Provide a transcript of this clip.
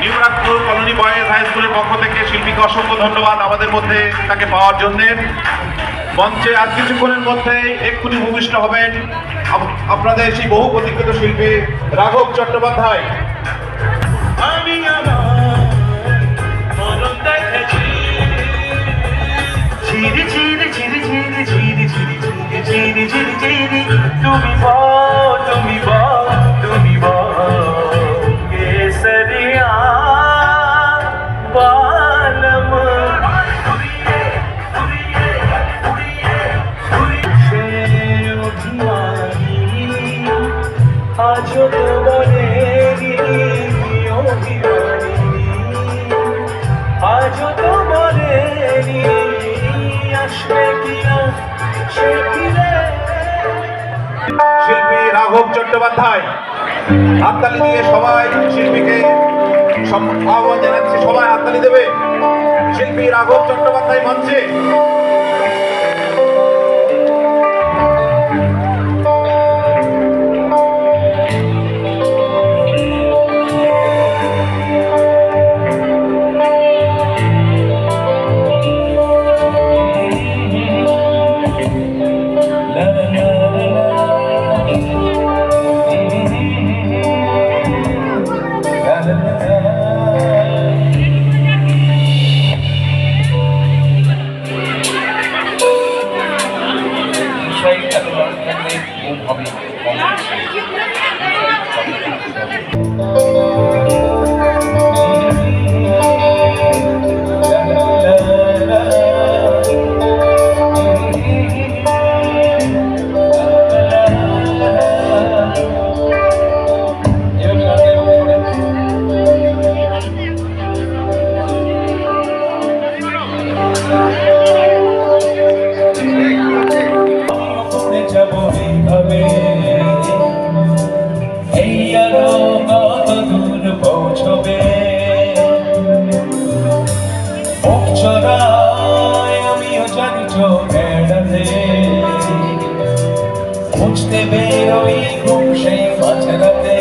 নিউরাজপুর colony boys high স্কুলের পক্ষ থেকে শিল্পীকে অসংখ্য ধন্যবাদ আমাদের মধ্যে তাকে পাওয়ার জন্য। মঞ্চে আর কিছুক্ষণের মধ্যেই এক্ষুনি ভূমিষ্ঠ হবেন আপনাদের সেই বহু প্রতীক্ষিত শিল্পী রাঘব চট্টোপাধ্যায়। আমি আমার মরণ দেখেছি, ঝিরি ঝিরি ঝিরি ঝিরি ঝিরি ঝিরি ঝিরি ঝিরি ঝিরি ঝিরি তুমি বল তুমি বল তুমি বল কেসরিয়া বালম সে অভিমানী আজ তো বলেনি আজ তো বলেনি আসবে কিনা সে ফিরে। শিল্পী রাঘব চট্টোপাধ্যায়, হাততালি দিয়ে সবাই শিল্পীকে আহ্বান জানাচ্ছে, সবাই হাততালি দেবে। শিল্পী রাঘব চট্টোপাধ্যায় মঞ্চে। আমিও জানি তো বেড়াতে খুঁজতে বেরোই ঘুম সেই মাঝরাতে।